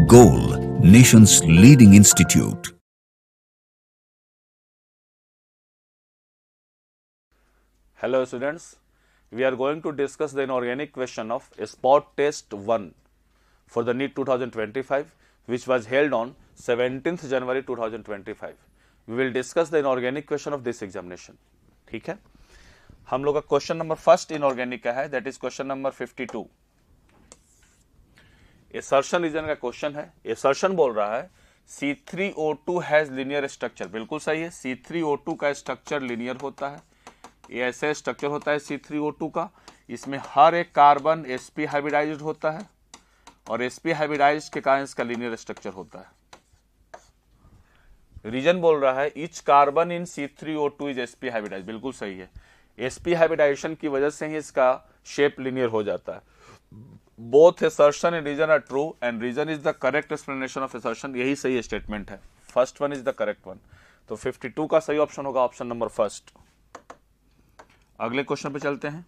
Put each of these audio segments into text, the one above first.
Goal, nation's leading institute. Hello students, we are going to discuss the inorganic question of Spot Test 1 for the NEET 2025 which was held on 17th January 2025. We will discuss the inorganic question of this examination. ठीक है, हम लोग का question number first inorganic का है, that is question number 52. Assertion reason का question है. Assertion बोल रहा है C3O2 हैज लीनियर स्ट्रक्चर. बिल्कुल सही है, C3O2 का स्ट्रक्चर लीनियर होता है. ये ऐसे स्ट्रक्चर होता है C3O2 का, इसमें हर एक कार्बन sp हाइब्रिडाइज्ड होता है और sp हाइब्रिडाइज्ड के कारण इसका लीनियर स्ट्रक्चर होता है. रीजन बोल रहा है each carbon in C3O2 is sp hybridised. बिल्कुल सही है, sp हाइब्रिडाइजेशन की वजह से ही इसका शेप लीनियर हो जाता है. Both assertion and reason are true and reason is the correct explanation of assertion. यही सही स्टेटमेंट है. First one is the correct one. तो 52 का सही ऑप्शन होगा ऑप्शन नंबर फर्स्ट. अगले क्वेश्चन पे चलते हैं.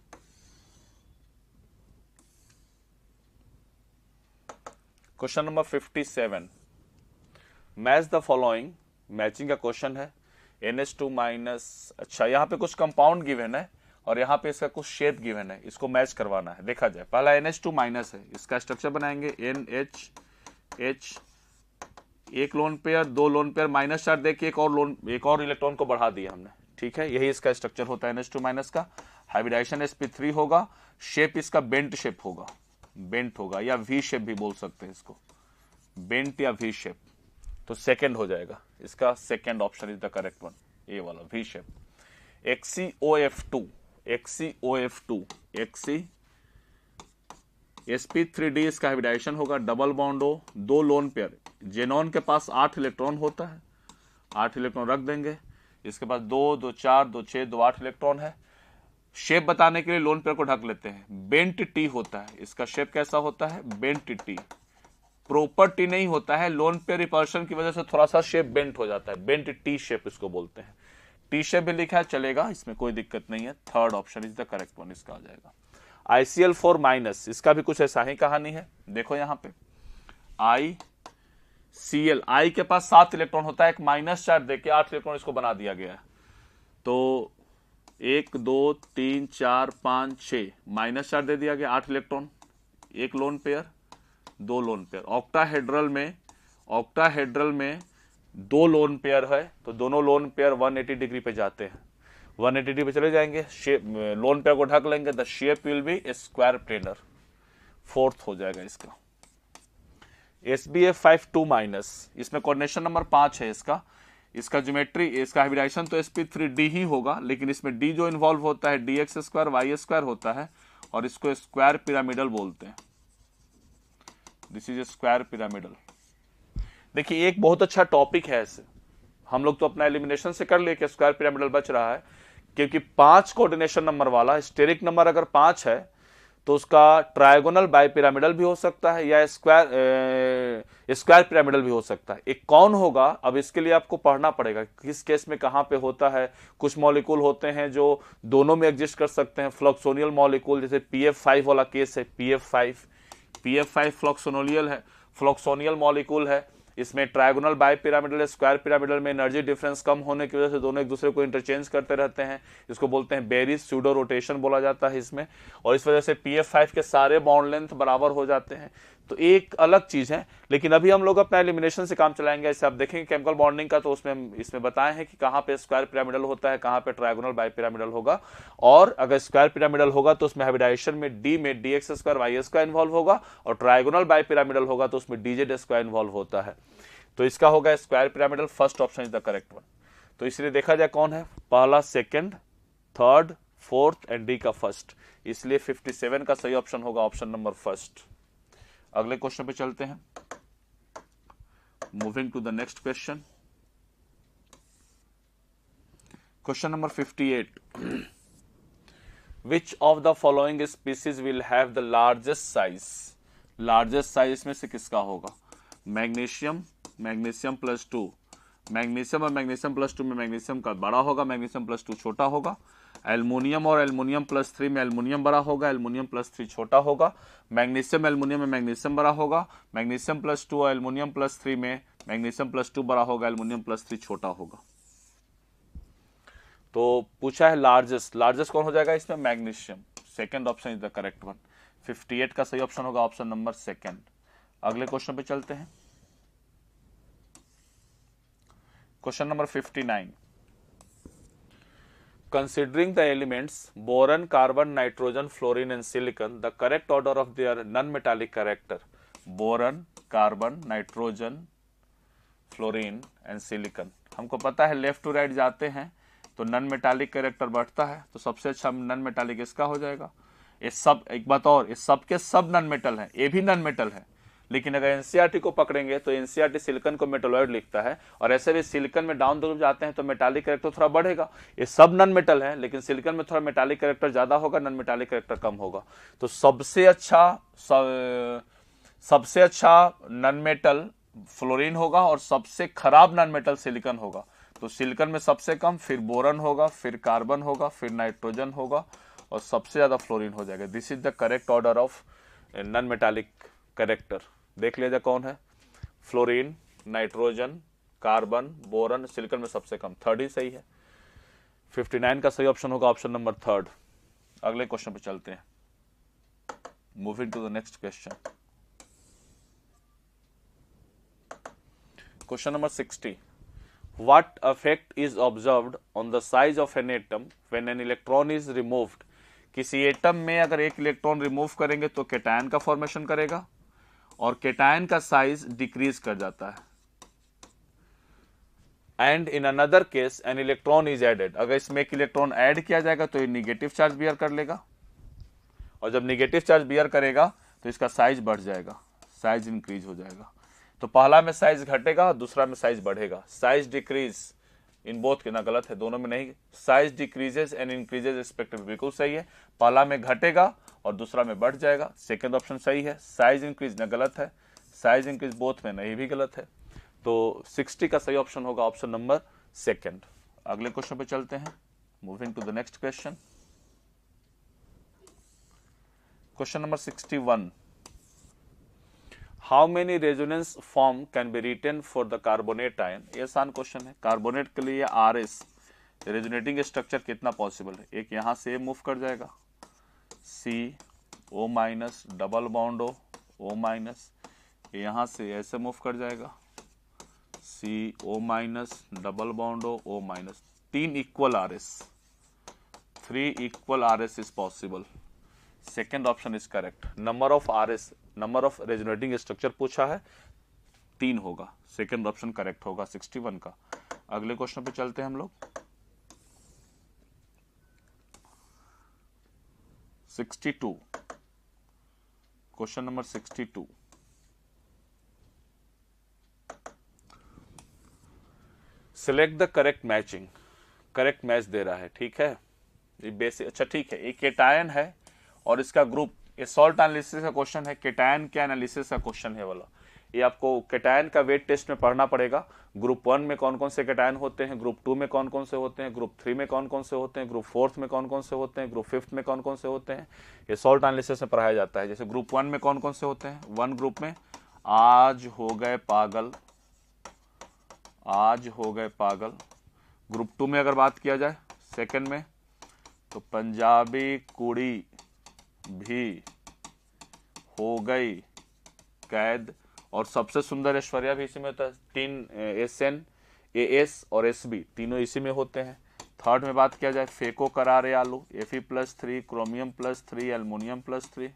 Question number 57. Match the following. Matching का क्वेश्चन है. NH2 minus. अच्छा, यहाँ पे कुछ कंपाउंड गिवन है और यहाँ पे इसका कुछ शेप गिवन है, इसको मैच करवाना है. देखा जाए, पहला NH2 माइनस है, इसका स्ट्रक्चर बनाएंगे NH, एक लोन पेयर, दो लोन पेयर, माइनस चार्ज देके एक और इलेक्ट्रॉन को बढ़ा दिया हमने. ठीक है, यही इसका स्ट्रक्चर होता है NH2 माइनस का. हाइब्रिडाइजेशन sp3 होगा. शेप इसका बेंट शेप होगा, बेंट होगा या वी शेप भी बोल सकते हैं इसको, बेंट या वी शेप. तो सेकेंड हो जाएगा इसका. Second option is the correct one, ये वाला वी शेप. XeOF2, sp3d इसका हाइब्रिडाइजेशन होगा. डबल बॉन्ड हो, दो लोन पेयर. जेनॉन के पास 8 इलेक्ट्रॉन होता है, 8 इलेक्ट्रॉन रख देंगे. इसके पास 2, 2, 4, 2, 6, 2, 8 इलेक्ट्रॉन है. शेप बताने के लिए लोन पेयर को ढक लेते हैं. बेंट टी होता है, इसका शेप कैसा होता है? Bent T. प्रॉपर टी नहीं होता है, लोन पेयर रिपल्शन की वजह से थोड़ा सा शेप बेंट हो जाता है. बेंट टी शेप इसको बोलते हैं. टी शेप भी लिखा है, चलेगा, इसमें कोई दिक्कत नहीं है. Third option is the correct one, इसका आ जाएगा. ICl4 माइनस, इसका भी कुछ ऐसा ही कहानी है. देखो यहाँ पे ICl, I के पास 7 इलेक्ट्रॉन होता है, एक माइनस चार्ज देके 8 इलेक्ट्रॉन इसको बना दिया गया है. तो 1, 2, 3, 4, 5, 6 माइनस चार्ज दे दिया गया, 8 इलेक्ट्रॉन, एक लोन पेयर, दो लोन पेयर. ऑक्टाहेड्रल में 2 लोन पेयर है, तो दोनों लोन पेयर 180 डिग्री पे जाते हैं. 180 डिग्री पे चले जाएंगे, शेप लोन पेयर को ढक लेंगे. The shape will be square planar. Fourth हो जाएगा इसका. SbF5 माइनस, इसमें कोऑर्डिनेशन नंबर 5 है. इसका ज्योमेट्री, इसका हाइब्रिडाइजेशन तो sp3d ही होगा, लेकिन इसमें d जो इन्वॉल्व होता है dx² y² होता है और इसको स्क्वायर पिरामिडल बोलते हैं. This is square pyramidal. देखिए, एक बहुत अच्छा टॉपिक है ऐसे. हम लोग तो अपना एलिमिनेशन से कर लिए कि स्क्वायर पिरामिडल बच रहा है, क्योंकि 5 कोऑर्डिनेशन नंबर वाला स्टेरिक नंबर अगर 5 है तो उसका ट्रायगोनल बाई पिरामिडल भी हो सकता है या स्क्वायर पिरामिडल भी हो सकता है. एक कौन होगा, अब इसके लिए आपको पढ़ना पड़ेगा किस केस में कहां पे होता है. कुछ मॉलिक्यूल होते हैं जो दोनों में एग्जिस्ट कर सकते हैं. फ्लक्सोनियल मॉलिक्यूल, जैसे PF5 वाला केस है. PF5 फ्लक्सोनियल मॉलिक्यूल है. इसमें trigonal bi pyramidal, square pyramidal में एनर्जी डिफरेंस कम होने की वजह से दोनों एक दूसरे को इंटरचेंज करते रहते हैं. इसको बोलते हैं बेरिज स्यूडो रोटेशन बोला जाता है इसमें. और इस वजह से PF5 के सारे बॉन्ड लेंथ बराबर हो जाते हैं. तो एक अलग चीज है, लेकिन अभी हम लोग अपना एलिमिनेशन से काम चलाएंगे. ऐसे आप देखेंगे केमिकल बॉन्डिंग का, तो इसमें बताए हैं कि कहाँ पे स्क्वायर पिरामिडल होता है, कहाँ पे ट्रायगोनल बाई पिरामिडल होगा. और अगर स्क्वायर पिरामिडल होगा तो उसमें हाइब्रिडाइजेशन में D में dx² y² इन्वॉल्व होगा, और ट्रायगोनल बाई पिरामिडल होगा तो उसमें dz² इन्वॉल्व होता है. तो इसका होगा square pyramidal. First option is the correct one. तो इसलिए देखा जाए कौन है, पहला, second, third, fourth and D का फर्स्ट. इसलिए 57 का सही ऑप्शन होगा ऑप्शन नंबर फर्स्ट. अगले क्वेश्चन पे चलते हैं. Moving to the next question. Question number 58. Which of the following species will have the largest size. Largest size इसमें से किसका होगा? मैग्नीशियम +2. मैग्नीशियम और मैग्नीशियम +2 में मैग्नीशियम का बड़ा होगा, मैग्नीशियम +2 छोटा होगा. एल्युमिनियम और एल्युमिनियम प्लस 3 में एल्युमिनियम बड़ा होगा, एल्युमिनियम प्लस 3 छोटा होगा। मैग्नीशियम एल्युमिनियम में मैग्नीशियम बड़ा होगा, मैग्नीशियम प्लस 2 और एल्युमिनियम प्लस 3 में मैग्नीशियम प्लस 2 बड़ा होगा, एल्युमिनियम प्लस 3 छोटा होगा। तो पूछा है लार्जेस्ट, लार्जेस्ट कौन हो जाएगा इसमें? Magnesium. Second option is the correct one. 58 का सही ऑप्शन होगा ऑप्शन नंबर सेकेंड। अगले क्वेश्चन पे चलते हैं। Question number 59। Considering the elements boron, carbon, nitrogen, fluorine and silicon, the correct order of their non-metallic character. Boron, carbon, nitrogen, fluorine and silicon. हमको पता है लेफ्ट टू राइट जाते हैं तो नॉन मेटालिक कैरेक्टर बढ़ता है, तो सबसे अच्छा नॉन मेटालिक इसका हो जाएगा। ये सब, एक बात और, ये सब के सब नॉन मेटल है, ये भी नॉन मेटल है, लेकिन अगर एनसीईआरटी को पकड़ेंगे तो एनसीईआरटी सिलिकॉन को मेटलॉइड लिखता है, और ऐसे भी सिलिकॉन में डाउन द रूप जाते हैं तो मेटालिक कैरेक्टर थोड़ा बढ़ेगा। ये सब नॉन मेटल है, लेकिन सिलिकॉन में थोड़ा मेटालिक कैरेक्टर ज्यादा होगा, नॉन मेटालिक कैरेक्टर कम होगा। तो सबसे अच्छा नॉन मेटल फ्लोरीन होगा और सबसे खराब नॉन मेटल सिलिकॉन होगा। तो सिलिकॉन में सबसे कम, फिर बोरन होगा, फिर कार्बन होगा, फिर नाइट्रोजन होगा और सबसे ज्यादा फ्लोरीन हो जाएगा। This is the correct order of non metallic character. देख लीजिए कौन है, fluorine, nitrogen, carbon, boron, silicon में सबसे कम, थर्ड ही सही है। 59 का सही ऑप्शन होगा ऑप्शन नंबर थर्ड। अगले क्वेश्चन पे चलते हैं। Moving to the next question. Question number 60। What effect is observed on the size of an atom when an electron is removed? किसी एटम में अगर एक इलेक्ट्रॉन रिमूव करेंगे तो केटायन का फॉर्मेशन करेगा और केटायन का साइज डिक्रीज कर जाता है। And in another case an electron is added, अगर इसमें एक इलेक्ट्रॉन ऐड किया जाएगा तो ये निगेटिव चार्ज बियर कर लेगा, और जब निगेटिव चार्ज बियर करेगा तो इसका साइज बढ़ जाएगा, साइज इंक्रीज हो जाएगा। तो पहला में साइज घटेगा, दूसरा में साइज बढ़ेगा। साइज डिक्रीज इन बोथ के, ना गलत है, दोनों में नहीं, size decreases and increases respectively, बिल्कुल सही है। पहला में घटेगा और दूसरा में बढ़ जाएगा, सेकंड ऑप्शन सही है। साइज इंक्रीज, ना गलत है, साइज इंक्रीज बोथ में नहीं भी गलत है। तो 60 का सही ऑप्शन होगा ऑप्शन नंबर सेकंड। अगले क्वेश्चन पे चलते हैं। Moving to the next question. Question number 61। How many resonance form can be written for the carbonate ion? ये आसान क्वेश्चन है। कार्बोनेट के लिए आरएस रेजोनेटिंग स्ट्रक्चर कितना पॉसिबल है? एक यहां से मूव कर जाएगा, C O minus double bond O minus, यहां से ऐसे मूव कर जाएगा, C O minus double bond O minus, 3 equal RS, 3 equal RS is possible. Second option is correct. Number of RS, number of resonating structure पूछा है, 3 होगा, second option correct होगा 61 का। अगले क्वेश्चन पे चलते हैं हम लोग। 62, question number 62। Select the correct matching, correct match दे रहा है, ठीक है, ये बेसिक, अच्छा ठीक है, एक केटायन है और इसका ग्रुप, ये सॉल्ट एनालिसिस का क्वेश्चन है, केटायन के एनालिसिस का क्वेश्चन है वाला। ये आपको केटायन का वेट टेस्ट में पढ़ना पड़ेगा। ग्रुप 1 में कौन कौन से केटायन होते हैं, ग्रुप 2 में कौन कौन से होते हैं, ग्रुप 3 में कौन कौन से होते हैं, ग्रुप 4 में कौन कौन से होते हैं, ग्रुप 5 में कौन कौन से होते हैं, ये सॉल्ट एनालिसिस में पढ़ाया जाता है। जैसे ग्रुप 1 में कौन कौन से होते हैं, 1 ग्रुप में आज हो गए पागल, आज हो गए पागल। ग्रुप 2 में अगर बात किया जाए सेकंड में, तो पंजाबी कुड़ी भी हो गई कैद, और सबसे सुंदर ऐश्वर्या भी इसी में होता है। 3 SN, AS और SB तीनों इसी में होते हैं। थर्ड में बात किया जाए फेको करारे आलू, Fe+3, क्रोमियम +3, एल्युमिनियम +3।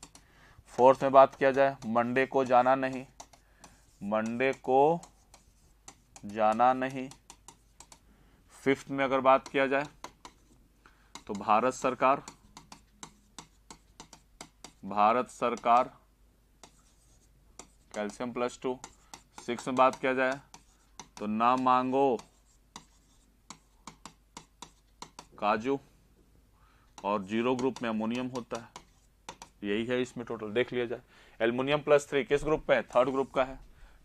फोर्थ में बात किया जाए मंडे को जाना नहीं, मंडे को जाना नहीं। फिफ्थ में अगर बात किया जाए तो भारत सरकार कैल्शियम +2। सिक्स में बात किया जाए तो ना मांगो काजू, और 0 ग्रुप में अमोनियम होता है। यही है इसमें टोटल, देख लिया जाए। एल्युमिनियम +3 किस ग्रुप पे है, थर्ड ग्रुप का है,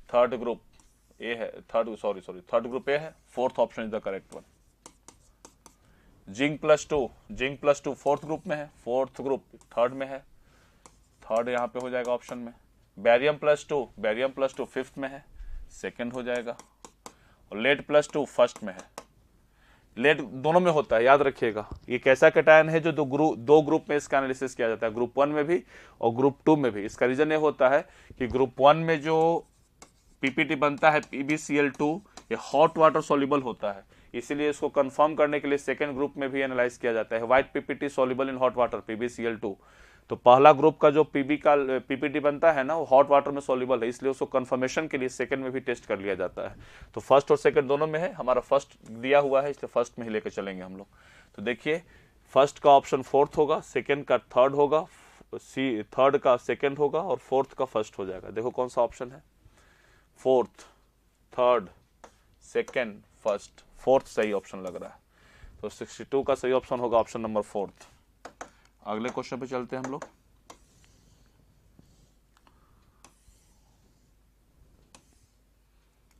थर्ड ग्रुप ए है, थर्ड ग्रुप ए है, fourth option is the correct one. Zinc plus two fourth group में है, फोर्थ ग्रुप थर्ड में है, थर्ड यहाँ पे हो जाएगा ऑप्शन में। बैरियम प्लस टू फिफ्थ में है, सेकंड हो जाएगा। और लेड प्लस टू फर्स्ट में है। लेड दोनों में होता है, याद रखिएगा। ये कैसा कैटायन है जो दो ग्रुप में इसका एनालिसिस किया जाता है, ग्रुप 1 में भी और ग्रुप 2 में भी। इसका रीजन ये होता है कि ग्रुप 1 में जो पीपीटी बनता है PbCl2, ये हॉट वाटर सॉल्युबल होता है, इसीलिए इसको कंफर्म करने के लिए सेकेंड ग्रुप में भी एनालाइज किया जाता है। White PPT soluble in hot water PbCl2। तो पहला ग्रुप का जो पीपीटी बनता है ना, वो हॉट वाटर में सॉल्युबल है, इसलिए उसको कंफर्मेशन के लिए सेकंड में भी टेस्ट कर लिया जाता है। तो फर्स्ट और सेकंड दोनों में है, हमारा फर्स्ट दिया हुआ है इसलिए फर्स्ट में ही लेकर चलेंगे हम लोग। तो देखिए फर्स्ट का ऑप्शन फोर्थ होगा, सेकंड का थर्ड होगा, थर्ड का सेकंड होगा और फोर्थ का फर्स्ट हो जाएगा। देखो कौन सा ऑप्शन है, fourth, third, second, first. Fourth सही ऑप्शन लग रहा है, तो 62 का सही ऑप्शन होगा ऑप्शन नंबर फोर्थ। अगले क्वेश्चन पे चलते हैं हम लोग।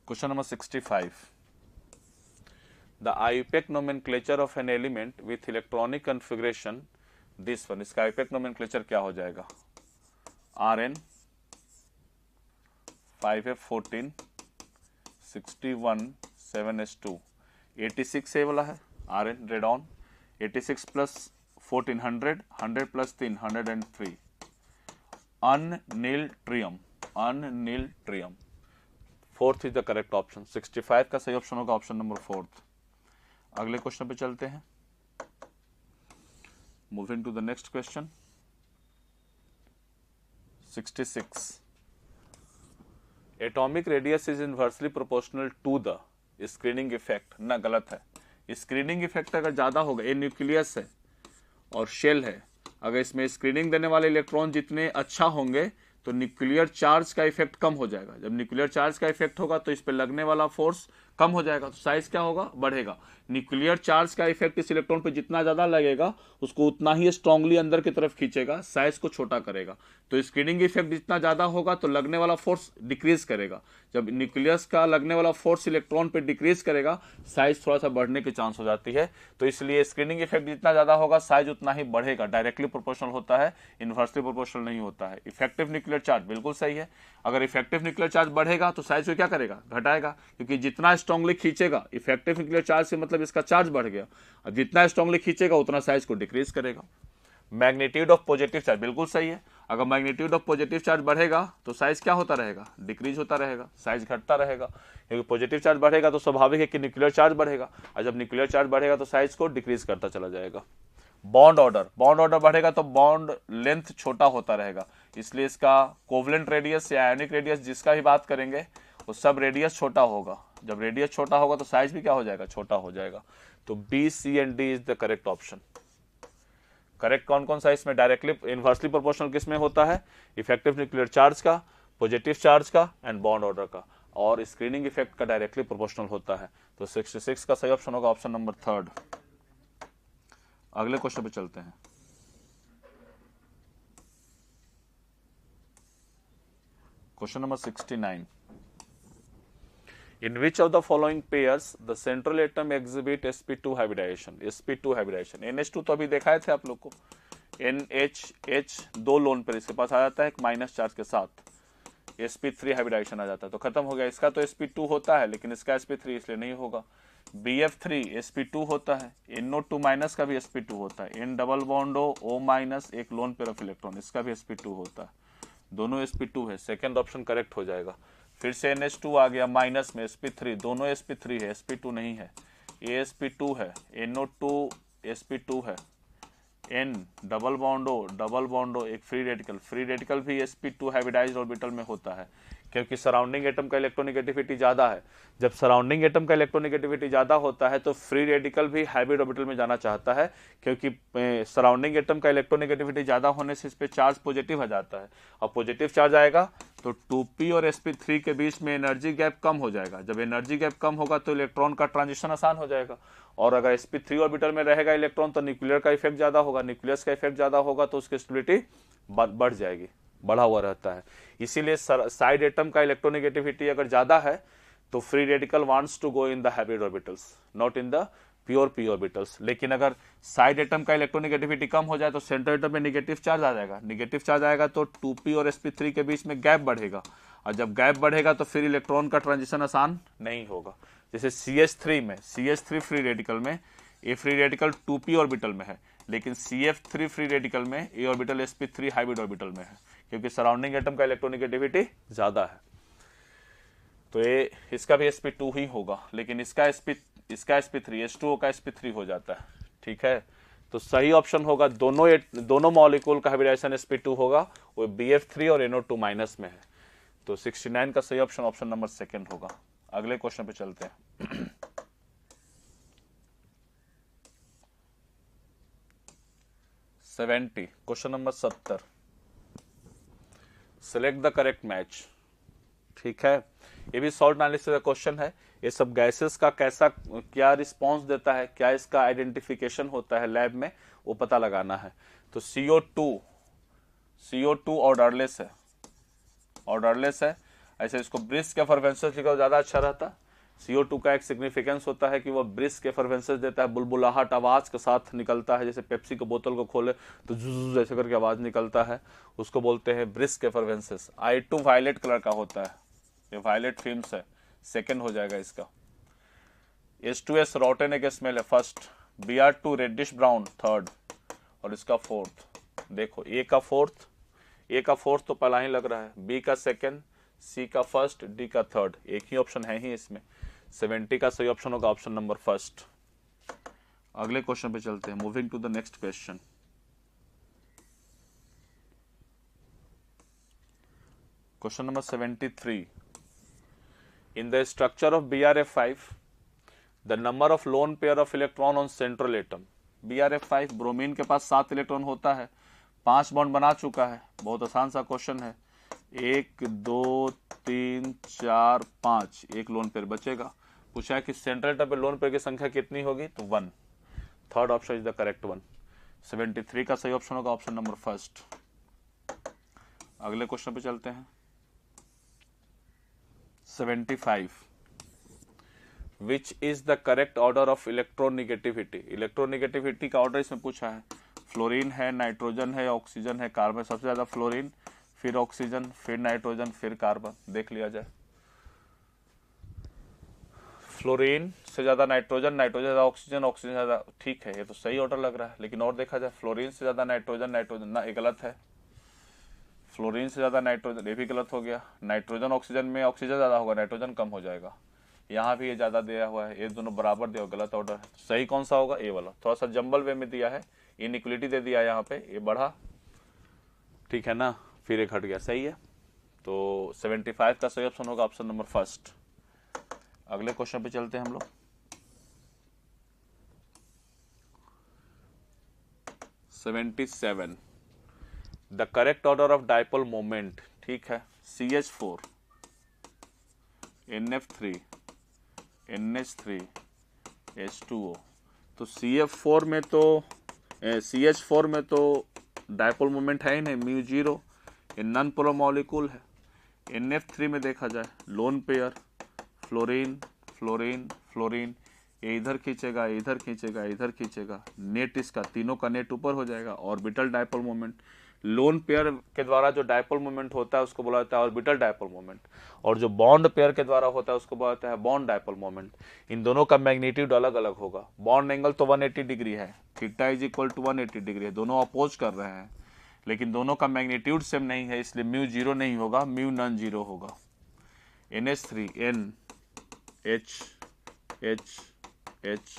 Question number 65, the IUPAC nomenclature of an element with electronic configuration this one. इसका आईयूपैक नोमेनक्लेचर क्या हो जाएगा, Rn 5F14 61 7s2 86 ए वाला है, Rn radon 86 plus 1400 100 plus 3 103 unniltrium. Fourth is the correct option. 65 का सही ऑप्शन होगा ऑप्शन नंबर फोर्थ। अगले क्वेश्चन पे चलते हैं, moving to the next question 66, atomic radius is inversely proportional to the screening effect. ना, गलत है। स्क्रीनिंग इफेक्ट अगर ज्यादा होगा, ये न्यूक्लियस है और शेल है, अगर इसमें स्क्रीनिंग देने वाले इलेक्ट्रॉन जितने अच्छा होंगे तो न्यूक्लियर चार्ज का इफेक्ट कम हो जाएगा। जब न्यूक्लियर चार्ज का इफेक्ट होगा तो इस पर लगने वाला फोर्स कम हो जाएगा, तो साइज क्या होगा, बढ़ेगा। न्यूक्लियर चार्ज का इफेक्ट इस इलेक्ट्रॉन पे जितना ज्यादा लगेगा उसको उतना ही स्ट्रांगली अंदर की तरफ खींचेगा, साइज को छोटा करेगा। तो स्क्रीनिंग इफेक्ट जितना ज्यादा होगा तो लगने वाला फोर्स डिक्रीज करेगा। जब न्यूक्लियस का लगने वाला फोर्स इलेक्ट्रॉन पे डिक्रीज करेगा, साइज थोड़ा सा बढ़ने की चांस हो जाती है। तो इसलिए स्क्रीनिंग इफेक्ट जितना ज्यादा होगा साइज उतना ही बढ़ेगा। डायरेक्टली प्रोपोर्शनल होता है, इनवर्सली प्रोपोर्शनल नहीं होता है। इफेक्टिव न्यूक्लियर चार्ज बिल्कुल सही है। अगर इफेक्टिव न्यूक्लियर चार्ज बढ़ेगा तो साइज को क्या करेगा, घटाएगा, क्योंकि जितना स्ट्रांगली खींचेगा, इफेक्टिव न्यूक्लियर चार्ज से मतलब इसका चार्ज बढ़ गया, अब जितना स्ट्रांगली खींचेगा उतना साइज को डिक्रीज करेगा। मैग्नीट्यूड ऑफ पॉजिटिव चार्ज बिल्कुल सही है। अगर मैग्नीट्यूड ऑफ पॉजिटिव चार्ज बढ़ेगा तो साइज क्या होता रहेगा, डिक्रीज होता रहेगा, साइज घटता रहेगा। क्योंकि पॉजिटिव चार्ज बढ़ेगा तो स्वाभाविक है कि न्यूक्लियर चार्ज बढ़ेगा, और जब न्यूक्लियर चार्ज बढ़ेगा तो साइज को डिक्रीज करता चला जाएगा। बॉन्ड ऑर्डर बढ़ेगा तो बॉन्ड लेंथ छोटा होता रहेगा, इसलिए इसका कोवलेंट रेडियस या आयोनिक रेडियस जिसका भी बात करेंगे वो सब रेडियस छोटा होगा। जब रेडियस छोटा होगा तो साइज भी क्या हो जाएगा, छोटा हो जाएगा। तो B, C and D is the correct option. Correct कौन कौन सा इसमें, डायरेक्टली इनवर्सली प्रोपोर्शनल किसमें होता है, इफेक्टिव न्यूक्लियर चार्ज का, पॉजिटिव चार्ज का एंड बॉन्ड ऑर्डर का, और स्क्रीनिंग इफेक्ट का डायरेक्टली प्रोपोर्शनल होता है। तो 66 का सही ऑप्शन होगा ऑप्शन नंबर थर्ड। अगले क्वेश्चन पे चलते हैं। Question number 69, in which of the following pairs the central atom exhibit sp2 hybridization। sp2 hybridization, NH2 तो अभी दिखाए थे आप लोग को, NHH दो लोन पर इसके पास आ जाता है एक माइनस चार्ज के साथ, sp3 हाइब्रिडाइजेशन आ जाता है, तो खत्म हो गया। इसका तो sp2 होता है लेकिन इसका sp3 इसलिए नहीं होगा। bf3 sp2 होता है, NO2 माइनस का भी sp2 होता है, N double bond O minus एक लोन पेयर ऑफ इलेक्ट्रॉन, इसका भी sp2 होता है, दोनों sp2 है। सेकेंड ऑप्शन करेक्ट हो जाएगा। फिर से NH2 आ गया माइनस में, sp3 दोनों sp3 है, sp2 नहीं है, A sp2 है, NO2 sp2 है, N डबल बॉन्ड O एक फ्री रेडिकल भी sp2 हाइब्रिडाइज्ड ऑर्बिटल में होता है, क्योंकि सराउंडिंग एटम का इलेक्ट्रोनेगेटिविटी ज्यादा है। जब सराउंडिंग एटम का इलेक्ट्रोनेगेटिविटी ज्यादा होता है तो फ्री रेडिकल भी हाइब्रिड ऑर्बिटल में जाना चाहता है, क्योंकि सराउंडिंग एटम का इलेक्ट्रोनेगेटिविटी ज्यादा होने से इस पे चार्ज पॉजिटिव आ जाता है, और पॉजिटिव चार्ज आएगा तो 2p और sp3 के बीच में एनर्जी गैप कम हो जाएगा। जब एनर्जी गैप कम होगा तो इलेक्ट्रॉन का ट्रांजिशन आसान हो जाएगा, और अगर sp3 ऑर्बिटल में रहेगा इलेक्ट्रॉन तो न्यूक्लियर का इफेक्ट ज्यादा होगा, न्यूक्लियस का इफेक्ट ज्यादा होगा तो उसकी स्टेबिलिटी बढ़ जाएगी, बढ़ा हुआ रहता है। इसीलिए साइड एटम का इलेक्ट्रोनेगेटिविटी अगर ज्यादा है तो free radical wants to go in the hybrid orbitals, not in the pure p orbitals. लेकिन अगर साइड एटम का इलेक्ट्रोनेगेटिविटी कम हो जाए तो सेंट्रल एटम में निगेटिव चार्ज आ जाएगा, निगेटिव चार्ज आएगा तो 2p और sp3 के बीच में गैप बढ़ेगा, और जब गैप बढ़ेगा तो फिर इलेक्ट्रॉन का ट्रांजिशन आसान नहीं होगा। जैसे CH3 में, CH3 फ्री रेडिकल में ए फ्री रेडिकल 2p ऑर्बिटल में है, लेकिन CF3 फ्री रेडिकल में ए ऑर्बिटल sp3 हाइब्रिड ऑर्बिटल में है, क्योंकि सराउंडिंग एटम का इलेक्ट्रोनेगेटिविटी ज्यादा है। तो ये इसका भी sp2 ही होगा, लेकिन इसका sp3 H2O का sp3 हो जाता है। ठीक है, तो सही ऑप्शन होगा, दोनों मॉलिक्यूल का हाइब्रिडाइजेशन sp2 होगा, वो BF3 और NO2 माइनस में है। तो 69 का सही ऑप्शन नंबर सेकंड होगा। अगले क्वेश्चन पे चलते हैं। 70 question number 70, select the correct match. ठीक है, ये भी सॉल्ट एनालिसिस का क्वेश्चन है। ये सब गैसेस का कैसा क्या रिस्पांस देता है, क्या इसका आइडेंटिफिकेशन होता है लैब में, वो पता लगाना है। तो CO2 ऑर्डरलेस है, ऐसे इसको ब्रिस्क एफरवेंसेस लिखा ज्यादा अच्छा रहता। CO2 का एक सिग्निफिकेंस होता है कि वो ब्रिस्क एफरवेंसेस देता है, बुलबुलाहट आवाज के साथ निकलता है, जैसे पेप्सी के बोतल को खोले तो जुज ऐसे करके आवाज निकलता है, उसको बोलते हैं ब्रिस्क एफरवेंसेस। I2 वायलेट कलर का होता है, ये वायलेट फिल्म्स है, सेकंड हो जाएगा इसका। H2S रोटेन एक स्मेल है, first. Br2 reddish brown, third, और इसका फोर्थ। देखो A का फोर्थ तो पहला ही लग रहा है, B का सेकंड, C का फर्स्ट, D का थर्ड, एक ही ऑप्शन है ही इसमें। 70 का सही ऑप्शन होगा ऑप्शन नंबर फर्स्ट। अगले क्वेश्चन पे चलते हैं, moving to the next question. Question number 73, in the structure of BRF5 the number of lone pair of electron on central atom। BRF5 bromine के पास 7 इलेक्ट्रॉन होता है, 5 बॉन्ड बना चुका है। बहुत आसान सा क्वेश्चन है, 1 2 3 4 5, एक लोन पेयर बचेगा। पूछा है कि सेंट्रल एटम पे लोन पेयर की संख्या कितनी होगी, तो 1। Third option is the correct one. 73 का सही ऑप्शन होगा ऑप्शन नंबर फर्स्ट। अगले क्वेश्चन पे चलते हैं। 75, which is the correct order of electronegativity. Electronegativity का ऑर्डर इसमें पूछा है, फ्लोरीन है, नाइट्रोजन है, ऑक्सीजन है, कार्बन। सबसे ज्यादा फ्लोरीन, फिर ऑक्सीजन, फिर नाइट्रोजन, फिर कार्बन। देख लिया जाए, फ्लोरीन से ज्यादा नाइट्रोजन, नाइट्रोजन ज्यादा ऑक्सीजन, ऑक्सीजन ज्यादा, ठीक है, ये तो सही ऑर्डर लग रहा है। लेकिन और देखा जाए, फ्लोरीन से ज्यादा नाइट्रोजन, नाइट्रोजन ना, ये गलत है। फ्लोरीन से ज्यादा नाइट्रोजन, ये भी गलत हो गया। नाइट्रोजन ऑक्सीजन में ऑक्सीजन ज्यादा होगा, नाइट्रोजन कम हो जाएगा। यहाँ भी ये ज्यादा दिया हुआ है, ये दोनों बराबर दिया, गलत ऑर्डर है। सही कौन सा होगा, ए वाला। थोड़ा सा जंबल वे में दिया है, इनइक्वलिटी दे दिया यहाँ पे, ये बढ़ा, ठीक है ना, फिर एक हट गया, सही है। तो 75 का सही ऑप्शन होगा ऑप्शन नंबर फर्स्ट। अगले क्वेश्चन पे चलते हैं हम लोग। 77, the correct order of dipole moment. ठीक है, CH4 NF3 NH3 H2O। तो CH4 में तो डायपोल मोमेंट है ही नहीं, म्यू 0, ये नॉन पोलर मॉलिक्यूल है। NF3 में देखा जाए, lone pair, fluorine fluorine fluorine, ये इधर खींचेगा, इधर खींचेगा, इधर खींचेगा, नेट इसका तीनों का नेट ऊपर हो जाएगा। Orbital dipole moment, lone pair के द्वारा जो डायपोल मोमेंट होता है उसको बोला जाता है ऑर्बिटल डायपोल मोमेंट, और जो बॉन्ड पेयर के द्वारा होता है उसको बोला जाता है बॉन्ड डायपोल मोमेंट। इन दोनों का मैग्नीट्यूड अलग अलग होगा। बॉन्ड एंगल तो 180 डिग्री है, theta is equal to 180 degree है, दोनों अपोज कर रहे हैं, लेकिन दोनों का मैग्नीट्यूड सेम नहीं है, इसलिए म्यू 0 नहीं होगा, म्यू नॉन 0 होगा। NH3 N H H H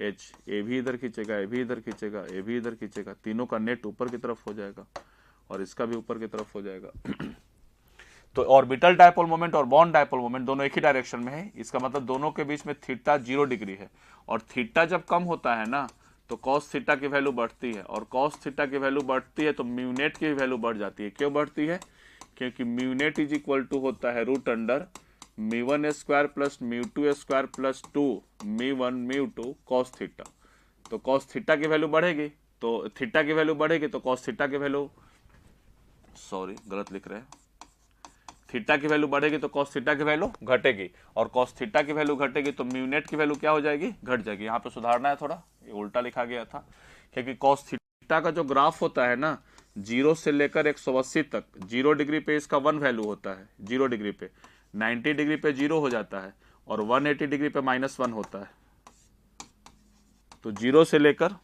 H, ए भी इधर खींचेगा, ए भी इधर खींचेगा, ए भी इधर खींचेगा, तीनों का नेट ऊपर की तरफ हो जाएगा और इसका भी ऊपर की तरफ हो जाएगा। तो ऑर्बिटल डायपोल मोमेंट और बॉन्ड डायपोल मोमेंट दोनों एक ही डायरेक्शन में है, इसका मतलब दोनों के बीच में थीटा 0 डिग्री है, और थीटा जब कम होता है ना तो कॉस थीटा की वैल्यू बढ़ती है, और कॉस थीटा की वैल्यू बढ़ती है तो म्यू नेट की वैल्यू बढ़ जाती है। क्यों बढ़ती है, क्योंकि mu net is equal to होता है root under μ1 square plus μ2 square plus 2 μ1 μ2 cos theta. तो कॉस थीटा की वैल्यू बढ़ेगी, तो थीटा की वैल्यू बढ़ेगी तो कॉस थीटा की वैल्यू, सॉरी गलत लिख रहे हैं, थीटा की वैल्यू बढ़ेगी तो कॉस थीटा की वैल्यू घटेगी, और कॉस थीटा की वैल्यू घटेगी तो म्यू नेट की वैल्यू क्या हो जाएगी, घट जाएगी। यहाँ पे सुधारना है थोड़ा, ये उल्टा लिखा गया था, क्योंकि कॉस थीटा का जो ग्राफ होता है ना 0 से लेकर 180 तक, 0 डिग्री पे इसका 1 वैल्यू होता है, 0 डिग्री पे, 90 डिग्री पे 0 हो जाता है, और 180 डिग्री पे -1 होता है। तो 0 से लेकर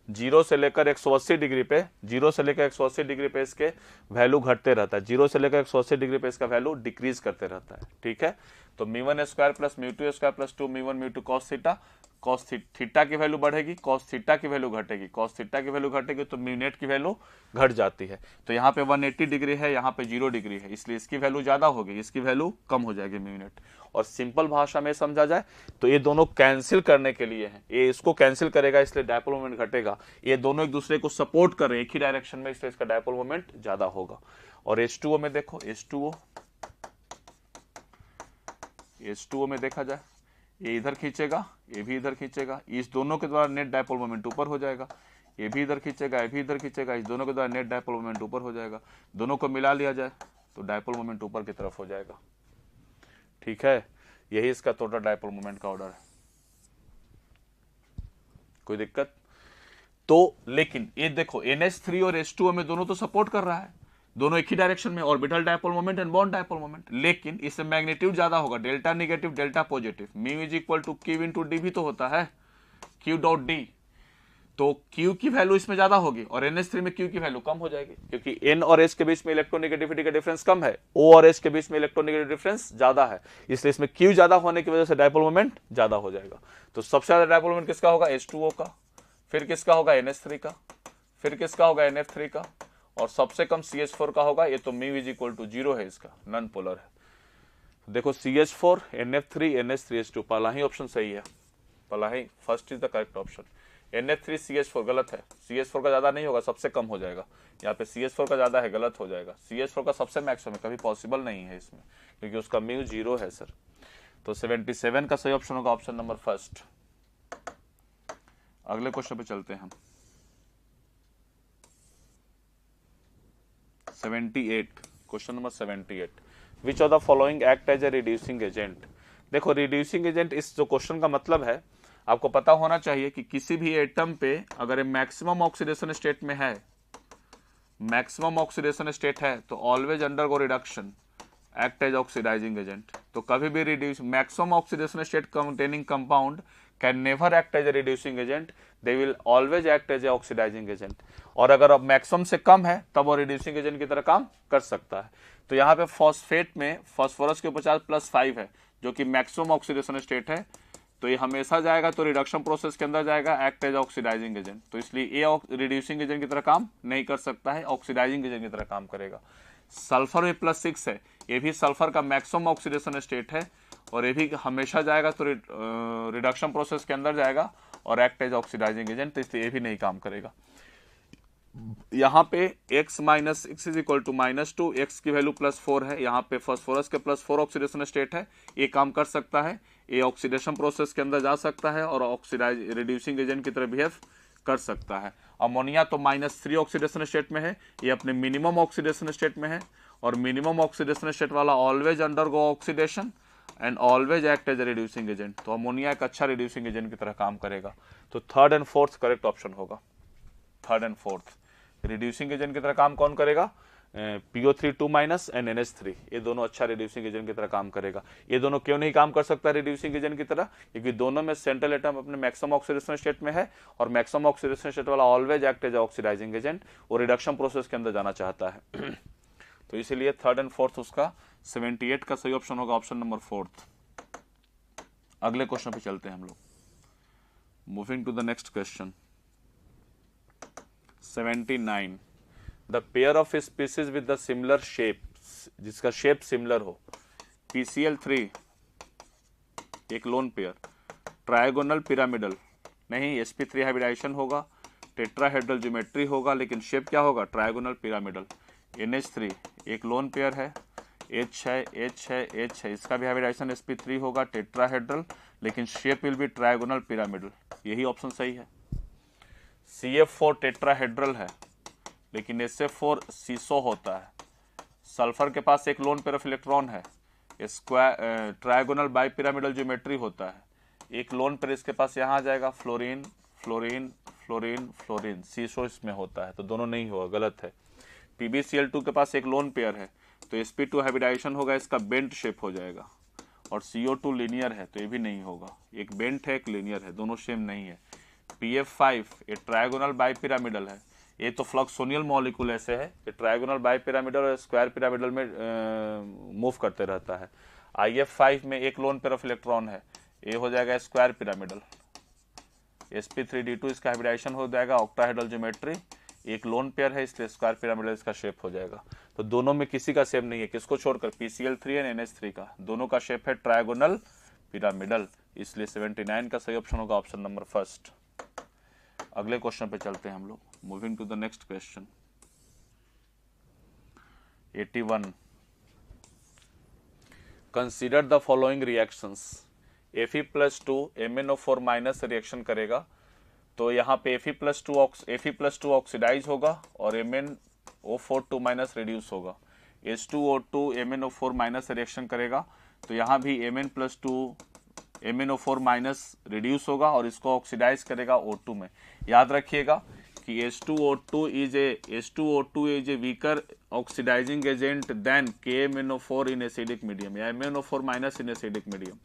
180 डिग्री पे, 0 से लेकर 180 डिग्री पे इसके वैल्यू घटते रहता है, 0 से लेकर 180 डिग्री पे इसका वैल्यू डिक्रीज करते रहता है। ठीक है, तो μ1 square plus μ2 square plus 2 μ1 μ2 cos theta, cos theta की वैल्यू बढ़ेगी, कॉस थीटा की वैल्यू घटेगी, कॉस थीटा की वैल्यू घटेगी तो म्यू नेट की वैल्यू घट जाती है। तो यहाँ पे 180 डिग्री है, यहाँ पे 0 डिग्री है, इसलिए इसकी वैल्यू ज्यादा होगी, इसकी वैल्यू कम हो जाएगी म्यू नेट। और सिंपल भाषा में समझा जाए तो ये दोनों कैंसिल करने के लिए है, ये इसको कैंसिल करेगा इसलिए डायपोल मोमेंट घटेगा, ये दोनों एक दूसरे को सपोर्ट कर रहे हैं एक ही डायरेक्शन में, इसलिए इसका डायपोल मोमेंट ज्यादा होगा। और H2O में देखो, H2O में देखा जाए, ये इधर खींचेगा, ये भी इधर खींचेगा, इस दोनों के द्वारा नेट डायपोल मोमेंट ऊपर हो जाएगा, ये भी इधर खींचेगा, ये भी इधर खींचेगा, इस दोनों के द्वारा नेट डायपोल मोमेंट ऊपर हो जाएगा, दोनों को मिला लिया जाए तो डायपोल मोमेंट ऊपर की तरफ हो जाएगा। ठीक है, यही इसका टोटल डायपोल मोमेंट का ऑर्डर है। कोई दिक्कत? तो लेकिन ये देखो NH3 और H2O में दोनों तो सपोर्ट कर रहा है, दोनों एक ही डायरेक्शन में, orbital dipole moment and bond dipole moment, लेकिन इससे मैग्नीट्यूड ज्यादा होगा, delta negative delta positive, mu is equal to Q into d भी तो होता है, Q डॉट डी, तो Q की वैल्यू इसमें ज्यादा होगी और NH3 में Q की वैल्यू कम हो जाएगी, क्योंकि N और S के बीच में इलेक्ट्रोनेगेटिविटी का डिफरेंस कम है, O और S के बीच में इलेक्ट्रोनेगेटिव डिफरेंस ज्यादा है, इसलिए इसमें Q ज्यादा होने की वजह से डायपोल मोमेंट ज्यादा हो जाएगा। तो सबसे ज्यादा डायपोल मोमेंट किसका होगा, H2O का, फिर किसका होगा, NH3 का, फिर किसका होगा, NF3 का, और सबसे कम CH4 का होगा। ये तो म्यू इज इक्वल टू 0 है, इसका नॉन पोलर है। देखो CH4 NF3 NH3 H2, पहला ही ऑप्शन सही है, पहला ही, first is the correct option. NF3 CH4 गलत है, CH4 का ज्यादा नहीं होगा, सबसे कम हो जाएगा, यहाँ पे CH4 का ज्यादा है, गलत हो जाएगा, CH4 का सबसे मैक्सिमम है, कभी पॉसिबल नहीं है इसमें, क्योंकि उसका म्यू 0 है सर। तो 77 का सही ऑप्शन होगा ऑप्शन नंबर फर्स्ट। अगले क्वेश्चन पे चलते हैं हम। 78, question number 78, which of the following act as a reducing agent. देखो रिड्यूसिंग एजेंट, इस जो क्वेश्चन का मतलब है आपको पता होना चाहिए कि किसी भी एटम पे अगर मैक्सिमम ऑक्सीडेशन स्टेट में है, मैक्सिमम ऑक्सीडेशन स्टेट है, तो always undergo reduction, act as oxidising agent. तो कभी भी reduce maximum oxidation state containing compound can never act as a reducing agent, they will always act as an oxidising agent. और अगर अब maximum से कम है तब वो रिड्यूसिंग एजेंट की तरह काम कर सकता है। तो यहाँ पे फॉस्फेट में फॉस्फोरस के 50+5 है, जो कि मैक्सिमम ऑक्सीडेशन स्टेट है, तो ये हमेशा जाएगा तो रिडक्शन प्रोसेस के अंदर जाएगा, एक्ट एज ऑक्सीडाइजिंग एजेंट। तो इसलिए ये रिड्यूसिंग एजेंट की तरह काम नहीं कर सकता है, ऑक्सीडाइजिंग एजेंट की तरह काम करेगा। सल्फर में +6 है, ये भी सल्फर का मैक्सिमम ऑक्सीडेशन स्टेट है, और ये भी हमेशा जाएगा तो रिडक्शन प्रोसेस के अंदर जाएगा और एक्ट एज ऑक्सीडाइजिंग एजेंट, तो इसलिए ये भी नहीं काम करेगा। यहाँ पे x minus x is equal to -2, x की वैल्यू +4 है, यहाँ पे फॉस्फोरस के +4 ऑक्सीडेशन स्टेट है, ये काम कर सकता है, ये ऑक्सीडेशन प्रोसेस के अंदर जा सकता है और ऑक्सीडाइज रिड्यूसिंग एजेंट की तरह बिहेव कर सकता है। अमोनिया तो -3 ऑक्सीडेशन स्टेट में है, ये अपने मिनिमम ऑक्सीडेशन स्टेट में है, और मिनिमम ऑक्सीडेशन स्टेट वाला always undergo oxidation and always act as a reducing agent. तो अमोनिया एक अच्छा रिड्यूसिंग एजेंट की तरह काम करेगा। तो third and fourth correct option होगा, third and fourth. Reducing agent की तरह काम कौन करेगा, PO3 2- एंड NH3, ये दोनों अच्छा रिड्यूसिंग एजेंट की तरह काम करेगा। ये दोनों क्यों नहीं काम कर सकता रिड्यूसिंग एजेंट की तरह, क्योंकि दोनों में सेंट्रल एटम अपने मैक्सिमम ऑक्सीडेशन स्टेट में है, और मैक्सिमम ऑक्सीडेशन स्टेट वाला always act as oxidising agent, वो रिडक्शन प्रोसेस के अंदर जाना चाहता है। तो इसीलिए थर्ड एंड फोर्थ उसका 78 का सही ऑप्शन होगा ऑप्शन नंबर फोर्थ। अगले क्वेश्चन पे चलते हैं हम लोग, moving to the next question. 79, the pair of species with the similar shape, जिसका शेप सिमिलर हो, PCl3 एक लोन पेयर, ट्रायगोनल पिरामिडल नहीं, sp3 हाइब्रिडाइजेशन होगा, टेट्राहेड्रल ज्योमेट्री होगा, लेकिन शेप क्या होगा, ट्रायगोनल पिरामिडल। NH3 एक लोन पेयर है, H है, H है, H है, इसका भी हाइब्रिडाइजेशन sp3 होगा, टेट्राहेड्रल, लेकिन shape will be trigonal pyramidal, यही ऑप्शन सही है। CF4 टेट्राहेड्रल है, लेकिन SF4 सीसो होता है, सल्फर के पास एक लोन पेयर ऑफ इलेक्ट्रॉन है, square trigonal bi pyramidal geometry होता है, एक लोन पेयर इसके पास यहाँ आ जाएगा, फ्लोरीन फ्लोरीन फ्लोरीन फ्लोरीन, सीसो इसमें होता है, तो दोनों नहीं होगा, गलत है। PbCl2 के पास एक लोन पेयर है, तो sp2 हाइब्रिडाइजेशन होगा, इसका बेंट शेप हो जाएगा, और CO2 लीनियर है, तो ये भी नहीं होगा, एक बेंट है एक लीनियर है, दोनों सेम नहीं है। PF5 ये ट्रायगोनल बाई पिरामिडल है, ये तो फ्लक्सोनियल मॉलिक्यूल ऐसे है कि ट्रायगोनल बाई पिरामिडल और स्क्वायर पिरामिडल में मूव करते रहता है। IF5 में एक लोन पेयर ऑफ इलेक्ट्रॉन है, ये हो जाएगा स्क्वायर पिरामिडल। sp3d2 इसका हाइब्रिडाइजेशन हो जाएगा, ऑक्टाहेड्रल ज्योमेट्री, एक लोन पेयर है इसलिए स्क्वायर पिरामिडल इसका शेप हो जाएगा। तो दोनों में किसी का शेप नहीं है, किसको छोड़कर, PCl3 एंड NH3 का, दोनों का शेप है ट्रायगोनल पिरामिडल, इसलिए 79 का सही ऑप्शन होगा ऑप्शन नंबर फर्स्ट। अगले क्वेश्चन पे चलते हैं हम लोग, moving to the next question 81। Consider the following reactions, Fe+2 MnO4 minus reaction करेगा, तो यहाँ पे Fe+2 ऑक्सीडाइज होगा और MnO4 माइनस रिड्यूस होगा। H2O2 MnO4 माइनस रिएक्शन करेगा, तो यहाँ भी Mn+2 MnO4 माइनस रिड्यूस होगा और इसको ऑक्सीडाइज करेगा O2 में। याद रखिएगा कि H2O2 is a weaker oxidising agent than KMnO4 in acidic medium या MnO4 minus in acidic medium,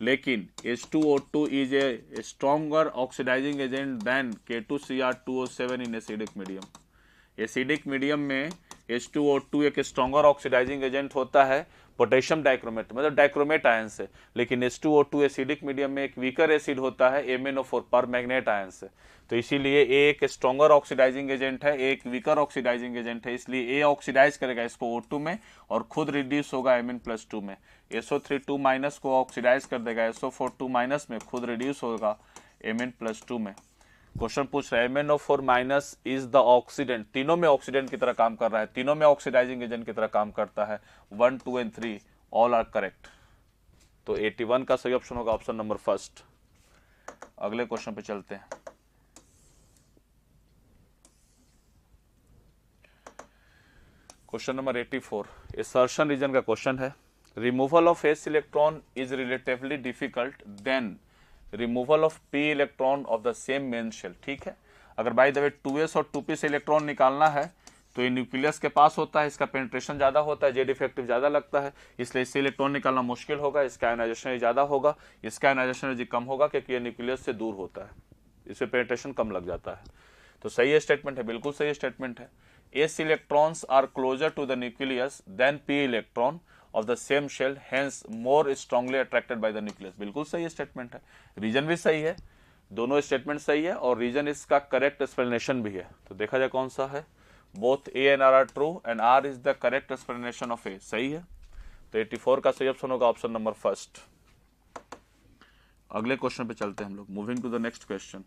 लेकिन H2O2 is a stronger oxidising agent than K2Cr2O7 in acidic medium. Acidic medium में H2O2 एक stronger oxidising agent होता है potassium dichromate, मतलब dichromate ion से, लेकिन H2O2 acidic medium में एक वीकर एसिड होता है MnO4 पर मैग्नेट आयन से, तो इसीलिए एक स्ट्रॉन्गर ऑक्सीडाइजिंग एजेंट है, एक वीकर ऑक्सीडाइजिंग एजेंट है, इसलिए ए ऑक्सीडाइज करेगा इसको O2 में और खुद रिड्यूस होगा Mn+2 में। SO3 माइनस को ऑक्सीडाइज कर देगा SO4 माइनस में, खुद रिड्यूस होगा Mn+2 में। क्वेश्चन पूछ रहा है MnO4 minus is the oxidant, तीनों में ऑक्सीडेंट की तरह काम कर रहा है, तीनों में ऑक्सीडाइजिंग एजेंट की तरह काम करता है, 1, 2 एंड 3 ऑल आर करेक्ट, तो 81 का सही ऑप्शन होगा ऑप्शन नंबर फर्स्ट। अगले क्वेश्चन पे चलते हैं, क्वेश्चन नंबर 84 असर्शन रीजन का क्वेश्चन है। Removal of s electron is relatively difficult than removal of p electron of the same main shell. ठीक है, अगर बाय द वे 2s और 2p से इलेक्ट्रॉन निकालना है तो ये न्यूक्लियस के पास होता है, इसका पेनिट्रेशन ज्यादा होता है, जेड इफेक्टिव ज्यादा लगता है, इसलिए इससे इलेक्ट्रॉन निकालना मुश्किल होगा, इसका आयनाइजेशन ज्यादा होगा, इसका आयनाइजेशन एनर्जी कम होगा क्योंकि ये न्यूक्लियस से दूर होता है, इससे पेनिट्रेशन कम लग जाता है। तो सही स्टेटमेंट है, बिल्कुल सही स्टेटमेंट है। s electrons are closer to the nucleus than p electron of the same shell, hence more strongly attracted by the nucleus। बिल्कुल सही स्टेटमेंट है, रीजन भी सही है, दोनों स्टेटमेंट सही है और रीजन इसका करेक्ट एक्सप्लेनेशन भी है। तो देखा जाए कौन सा है, both a and r are true and r is the correct explanation of a, सही है। तो 84 का सही ऑप्शन होगा ऑप्शन नंबर फर्स्ट। अगले क्वेश्चन पे चलते हैं हम लोग, moving to the next question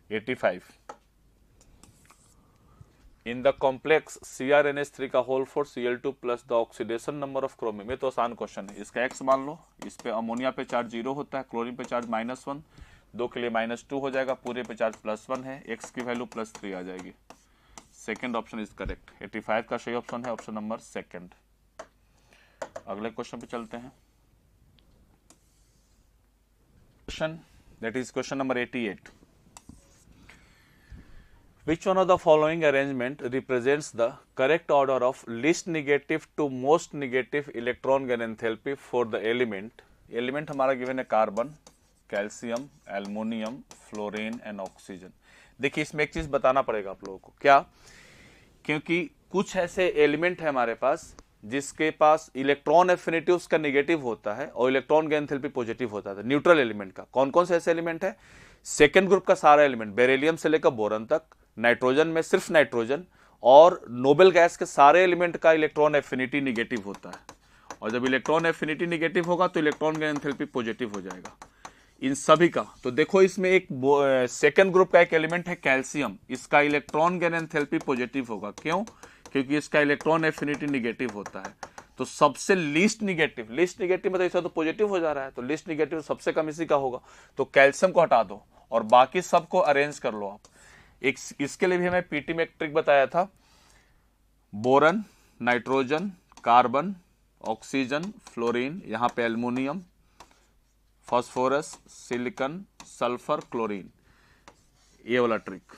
85। In the complex CrNH3 का whole four Cl2 plus the oxidation number of chromium, ये तो आसान क्वेश्चन है, इसका x मान लो, इस पे अमोनिया पे चार्ज 0 होता है, क्लोरीन पे चार्ज -1, 2 के लिए -2 हो जाएगा, पूरे पे चार्ज +1 है, x की वैल्यू +3 आ जाएगी। सेकेंड ऑप्शन इज करेक्ट, 85 का सही ऑप्शन है ऑप्शन नंबर सेकेंड। अगले क्वेश्चन पे चलते हैं, question that is question number 88। Which one of the following arrangement represents the correct order of least negative to most negative electron gain enthalpy for the element? Element हमारा given है carbon, calcium, aluminium, fluorine and oxygen. देखिए इसमें एक चीज बताना पड़ेगा आप लोगों को, क्या, क्योंकि कुछ ऐसे एलिमेंट है हमारे पास जिसके पास इलेक्ट्रॉन एफिनिटी उसका नेगेटिव होता है और इलेक्ट्रॉन गेन एंथैल्पी पॉजिटिव होता है, न्यूट्रल एलिमेंट का। कौन कौन से ऐसे एलिमेंट है, सेकेंड ग्रुप का सारा एलिमेंट, बेरिलियम से लेकर बोरन तक, नाइट्रोजन में सिर्फ नाइट्रोजन, और नोबेल गैस के सारे एलिमेंट का इलेक्ट्रॉन एफिनिटी नेगेटिव होता है, और जब इलेक्ट्रॉन एफिनिटी नेगेटिव होगा तो इलेक्ट्रॉन गेन एंथैल्पी पॉजिटिव हो जाएगा इन सभी का। तो देखो इसमें एक सेकेंड ग्रुप का एक एलिमेंट है कैल्शियम, इसका इलेक्ट्रॉन गेन एंथैल्पी पॉजिटिव होगा, क्यों, क्योंकि इसका इलेक्ट्रॉन एफिनिटी नेगेटिव होता है। तो सबसे लीस्ट निगेटिव मतलब ऐसा तो पॉजिटिव हो जा रहा है, तो लीस्ट निगेटिव सबसे कम इसी का होगा, तो कैल्शियम को हटा दो और बाकी सबको अरेंज कर लो आप। एक इसके लिए भी हमें पीटी में एक ट्रिक बताया था, boron, nitrogen, carbon, oxygen, fluorine, यहाँ पे aluminium, phosphorus, silicon, sulphur, chlorine, ये वाला ट्रिक।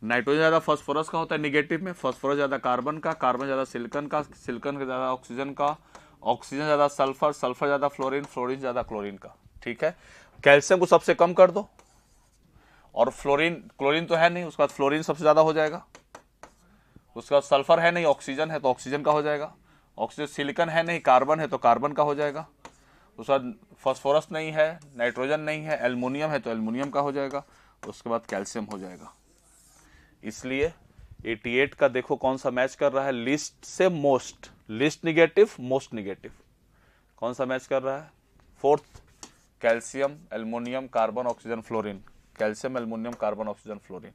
नाइट्रोजन ज्यादा फास्फोरस का होता है निगेटिव में, फास्फोरस ज्यादा कार्बन का, कार्बन ज्यादा सिलिकॉन का, सिलिकॉन का ज्यादा ऑक्सीजन का, ऑक्सीजन ज्यादा सल्फर, सल्फर ज्यादा फ्लोरीन, फ्लोरीन ज्यादा क्लोरीन का। ठीक है, कैल्शियम को सबसे कम कर दो, और फ्लोरीन, क्लोरीन तो है नहीं, उसके बाद फ्लोरीन सबसे ज्यादा हो जाएगा, उसके बाद सल्फर है नहीं, ऑक्सीजन है तो ऑक्सीजन का हो जाएगा, ऑक्सीजन, सिलिकॉन है नहीं, कार्बन है तो कार्बन का हो जाएगा, उसके बाद फास्फोरस नहीं है, नाइट्रोजन नहीं है, एल्युमिनियम है तो एल्युमिनियम का हो जाएगा, उसके बाद कैल्शियम हो जाएगा। इसलिए 88 का देखो कौन सा मैच कर रहा है, लिस्ट से most, least negative, most negative, कौन सा मैच कर रहा है, fourth, calcium, aluminium, carbon, oxygen, fluorine, calcium, aluminium, carbon, oxygen, fluorine.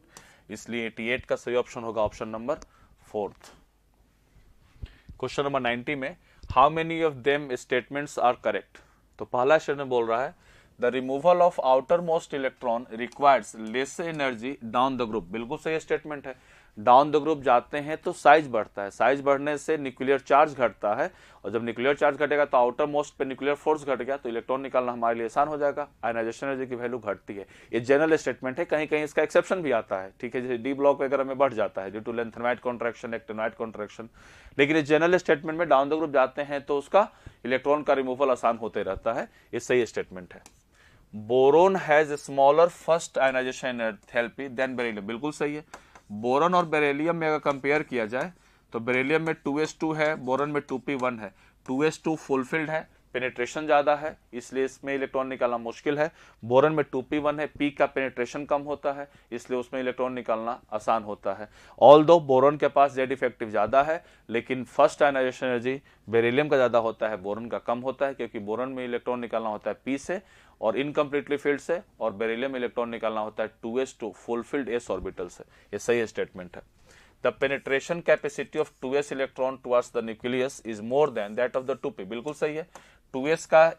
इसलिए 88 का सही ऑप्शन होगा option number fourth. Question number 90 में how many of them statements are correct. तो पहला स्टेटमेंट बोल रहा है the removal of outermost electron requires less energy down the group. बिल्कुल सही स्टेटमेंट है, डाउन द ग्रुप जाते हैं तो साइज बढ़ता है, साइज बढ़ने से न्यूक्लियर चार्ज घटता है, और जब न्यूक्लियर चार्ज घटेगा तो आउटर मोस्ट पे न्यूक्लियर फोर्स घट गया तो इलेक्ट्रॉन निकालना हमारे लिए आसान हो जाएगा, आयनाइजेशन एनर्जी की वैल्यू घटती है। ये जनरल स्टेटमेंट है, कहीं कहीं इसका एक्सेप्शन भी आता है, ठीक है, जैसे डी ब्लॉक वगैरह में बढ़ जाता है due to lanthanide contraction, actinide contraction, लेकिन इस जनरल स्टेटमेंट में डाउन द ग्रुप जाते हैं तो उसका इलेक्ट्रॉन का रिमूवल आसान होते रहता है, ये सही स्टेटमेंट है। Boron has smaller first ionisation enthalpy than beryllium. बिल्कुल सही है, बोरॉन और बेरिलियम में अगर कंपेयर किया जाए तो बेरिलियम में 2s2 है, बोरॉन में 2p1 है। 2s2 फुलफिल्ड है, पेनिट्रेशन ज्यादा है, इसलिए इसमें इलेक्ट्रॉन निकालना मुश्किल है। बोरॉन में 2p1 है, p का पेनिट्रेशन कम होता है, इसलिए उसमें इलेक्ट्रॉन निकालना आसान होता है। ऑल्दो बोरॉन के पास जेड इफेक्टिव ज्यादा है, लेकिन फर्स्ट आयनाइजेशन एनर्जी बेरिलियम का ज्यादा होता है, बोरॉन का कम होता है, क्योंकि बोरॉन में इलेक्ट्रॉन निकालना होता है p से और इनकम्प्लीटली फील्ड से, और बेरिलियम में इलेक्ट्रॉन निकालना होता है 2s2 फुलफिल्ड s ऑर्बिटल से। ये सही स्टेटमेंट है। The penetration capacity of 2s electron towards the nucleus is more than that of the 2p। बिल्कुल सही है, 2s का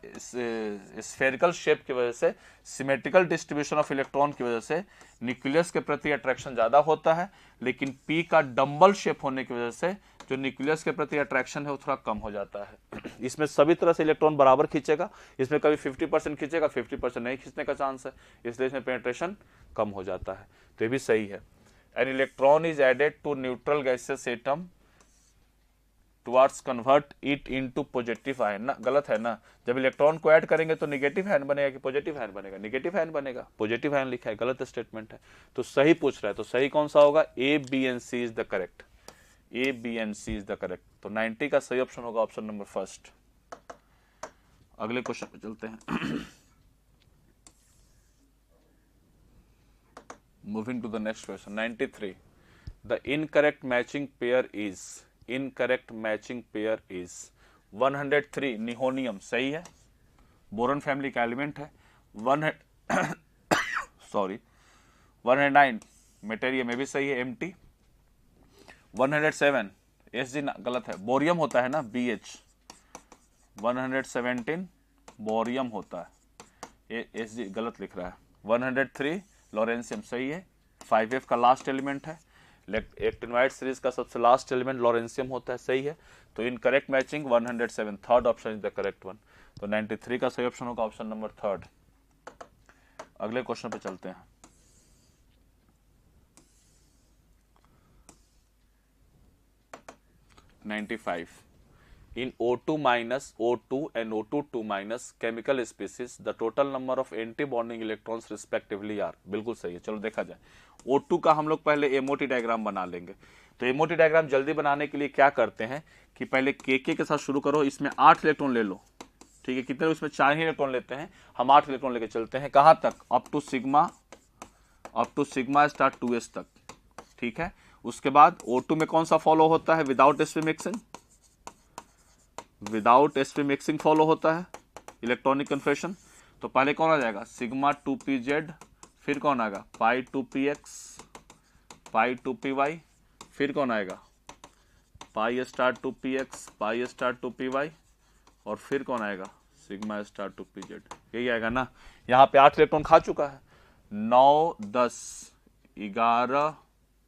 स्फेरिकल शेप की वजह से, सिमेट्रिकल डिस्ट्रीब्यूशन ऑफ इलेक्ट्रॉन की वजह से न्यूक्लियस के प्रति अट्रैक्शन ज्यादा होता है, लेकिन p का डम्बल शेप होने की वजह से जो न्यूक्लियस के प्रति अट्रैक्शन है वो थोड़ा कम हो जाता है। इसमें सभी तरह से इलेक्ट्रॉन बराबर खींचेगा, इसमें कभी 50% खींचेगा, 50% नहीं खींचने का चांस है, इसलिए इसमें पेनिट्रेशन कम हो जाता है, तो ये भी सही है। An electron is added to neutral gases atom towards convert it into positive ion. ना, गलत है ना, जब इलेक्ट्रॉन को ऐड करेंगे तो नेगेटिव आयन बनेगा कि पॉजिटिव आयन बनेगा, नेगेटिव आयन बनेगा, पॉजिटिव आयन लिखा है, गलत स्टेटमेंट है, तो सही पूछ रहा है, तो सही कौन सा होगा, A B and C is the correct, A B and C is the correct. तो 90 का सही ऑप्शन होगा ऑप्शन नंबर फर्स्ट। अगले क्वेश्चन पे चलते हैं। Moving to the next question 93। The incorrect matching pair is, incorrect matching pair is 103 nihonium. सही है, बोरॉन फैमिली का एलिमेंट है। 109 मेटेरियम में भी सही है, एम्प्टी। 107 Sg गलत है, बोरियम होता है ना, BH। 117 बोरियम होता है, Sg गलत लिख रहा है। 103 लॉरेंसियम सही है, 5F का लास्ट एलिमेंट है, एक्टिनोइड सीरीज का सबसे लास्ट एलिमेंट लॉरेंसियम होता है, सही है। तो incorrect matching 107, third option is the correct one. तो 93 का सही ऑप्शन होगा ऑप्शन नंबर थर्ड। अगले क्वेश्चन पे चलते हैं। In O2 minus O2 and O2 minus chemical species, the total number of anti-bonding electrons respectively are। बिल्कुल सही है, चलो देखा जाए। O2 का हम लोग पहले एमओटी डायग्राम बना लेंगे। तो एमओटी डायग्राम जल्दी बनाने के लिए क्या करते हैं कि पहले के साथ शुरू करो, इसमें 8 इलेक्ट्रॉन ले लो, ठीक है, कितने, इसमें 4 ही इलेक्ट्रॉन लेते हैं हम, 8 इलेक्ट्रॉन लेके चलते हैं, कहाँ तक, up to sigma star 2s तक, ठीक है। उसके बाद O2 में कौन सा फॉलो होता है, without sp mixing, without sp mixing follow होता है इलेक्ट्रॉनिक कन्फर्मेशन। तो पहले कौन आ जाएगा, सिग्मा 2pz, फिर कौन आएगा, पाई 2px, पाई 2py, फिर कौन आएगा, pi star 2px, pi star 2py, और फिर कौन आएगा, सिग्मा स्टार 2pz। यही आएगा ना। यहाँ पे 8 इलेक्ट्रॉन खा चुका है, 9 10 11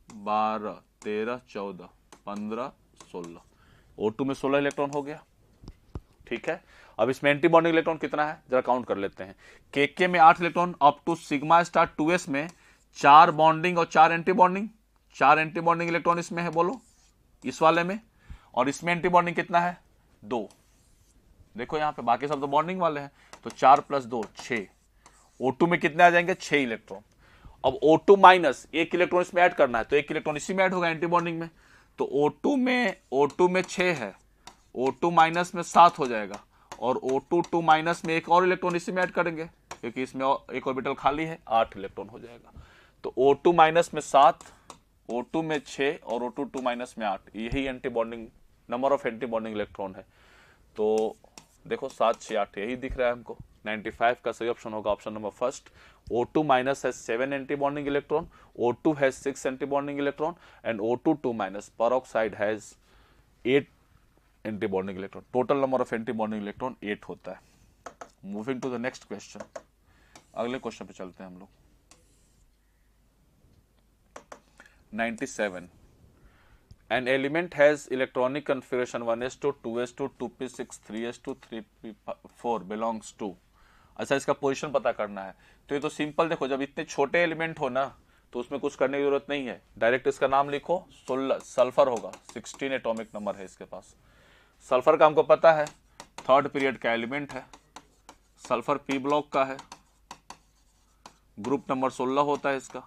12 13 14 15 16, O2 में 16 इलेक्ट्रॉन हो गया। ठीक है, अब इसमें एंटी बॉन्डिंग इलेक्ट्रॉन कितना है जरा काउंट कर लेते हैं। के में 8 electron, up to sigma star 2s में 4 बॉन्डिंग और 4 anti bonding, 4 anti bonding electron इसमें है, बोलो इस वाले में। और इसमें एंटी बॉन्डिंग कितना है 2, देखो यहां पे बाकी सब तो बॉन्डिंग वाले हैं, तो 4 + 2 6। O2 में कितने आ जाएंगे 6 इलेक्ट्रॉन। अब O2 माइनस 1 इलेक्ट्रॉन इसमें ऐड करना है, तो 1 इलेक्ट्रॉन इसी में ऐड होगा एंटी बॉन्डिंग में, तो O2 में 6 है, O2 माइनस में 7 हो जाएगा, और O2 2 माइनस में एक और इलेक्ट्रॉन इसी में ऐड करेंगे क्योंकि इसमें एक ऑर्बिटल खाली है, 8 इलेक्ट्रॉन हो जाएगा। तो O2 माइनस में 7, O2 में 6 और O2 2 माइनस में 8, यही anti bonding number of anti bonding electron है। तो देखो 7 6 8 यही दिख रहा है हमको। 95 का सही ऑप्शन होगा option number first. O2 minus has 7 anti bonding electron, O2 has 6 anti bonding electron and O2 2 minus peroxide has 8 anti bonding electron. Total number of anti bonding electron 8 होता है। Moving to the next question, अगले question पे चलते हैं हम लोग। 97, an element has electronic configuration 1s2 2s2 2p6 3s2 3p4 belongs to। अच्छा, इसका पोजीशन पता करना है, तो ये तो सिंपल, देखो जब इतने छोटे एलिमेंट हो ना तो उसमें कुछ करने की जरूरत नहीं है, डायरेक्ट इसका नाम लिखो, सल्फर होगा, 16 एटॉमिक नंबर है इसके पास। सल्फर का हमको पता है 3rd पीरियड का एलिमेंट है, सल्फर पी ब्लॉक का है, ग्रुप नंबर 16 होता है इसका,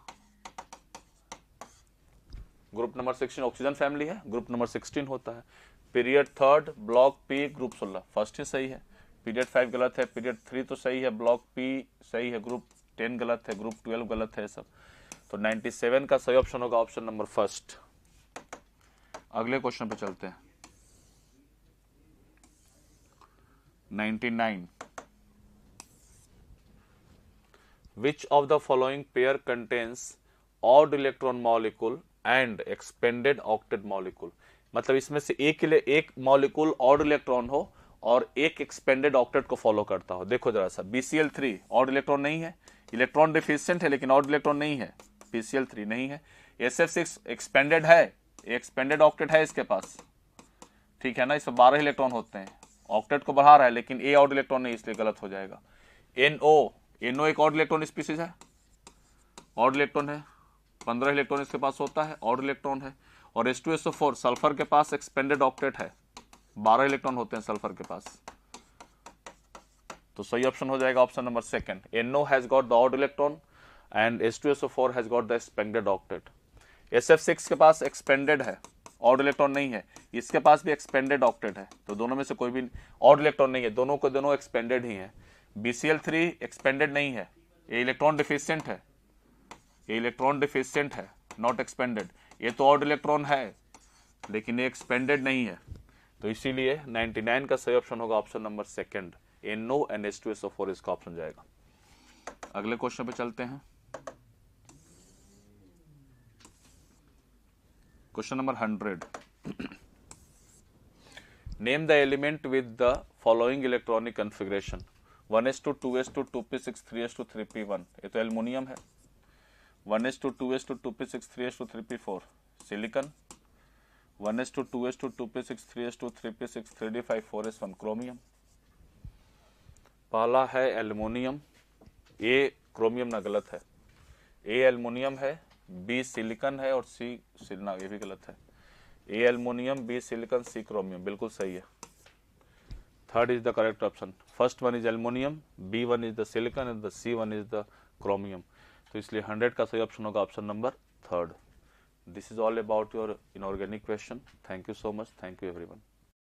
ग्रुप नंबर 16 ऑक्सीजन फैमिली है, ग्रुप नंबर 16 होता है। Period 3rd block P group 16, first ही सही है, पीरियड 5 गलत है, पीरियड 3 तो सही है, ब्लॉक पी सही है, ग्रुप 10 गलत है, ग्रुप 12 गलत है सब। तो 97 का सही ऑप्शन होगा ऑप्शन नंबर फर्स्ट। अगले क्वेश्चन पे चलते हैं। 99, which of the following pair contains odd electron molecule and expanded octet molecule। मतलब इसमें से एक मॉलिक्यूल ऑड इलेक्ट्रॉन हो और एक एक्सपेंडेड ऑक्टेट को फॉलो करता हो। देखो जरा सा, BCl3 ऑड इलेक्ट्रॉन नहीं है, इलेक्ट्रॉन डिफिशिएंट है लेकिन ऑड इलेक्ट्रॉन नहीं है, PCl3 नहीं है। SF6 एक्सपेंडेड है, एक्सपेंडेड ऑक्टेट है इसके पास, ठीक है ना, इसमें 12 इलेक्ट्रॉन होते हैं, ऑक्टेट को बढ़ा रहा है लेकिन ए ऑड इलेक्ट्रॉन नहीं, इसलिए गलत हो जाएगा। NO एक ऑड इलेक्ट्रॉन स्पीसीज है, ऑड इलेक्ट्रॉन है, 15 इलेक्ट्रॉन इसके पास होता है, ऑड इलेक्ट्रॉन है। और H2SO4 सल्फर के पास एक्सपेंडेड ऑक्टेट है, 12 इलेक्ट्रॉन होते हैं सल्फर के पास, तो सही ऑप्शन हो जाएगा option number second. NO has got the odd electron and H2SO4 has got the expanded octet. SF6 के पास एक्सपेंडेड है, ऑड इलेक्ट्रॉन नहीं है, इसके पास भी एक्सपेंडेड ऑक्टेट है, तो दोनों में से कोई भी ऑड इलेक्ट्रॉन नहीं है, दोनों को दोनों एक्सपेंडेड ही है। BCl3 एक्सपेंडेड नहीं है, ये इलेक्ट्रॉन डिफिशिएंट है, ये इलेक्ट्रॉन डिफिशिएंट है, नॉट एक्सपेंडेड। ये तो ऑड इलेक्ट्रॉन है लेकिन ये एक्सपेंडेड नहीं है, तो इसीलिए 99 का सही ऑप्शन होगा option number second, NO and H2SO4 इसका ऑप्शन जाएगा। अगले क्वेश्चन पे चलते हैं। Question number 100, name the element with the following electronic configuration 1s2 2s2 2p6 3s2 3p1। ये तो एल्युमिनियम है। 1s2 2s2 2p6 3s2 3p4 silicon, 1s2 2s2 2p6 3s2 3p6 3d5 4s1 chromium. पहला है aluminium, ए chromium ना गलत है, A aluminium है, B silicon है और सी सिलना, ये भी गलत है। A aluminium, B silicon, C chromium, बिल्कुल सही है। Third is the correct option. First one is aluminium, B one is the silicon and the C one is the chromium, तो इसलिए 100 का सही ऑप्शन होगा option number third. This is all about your inorganic question. Thank you so much, thank you everyone.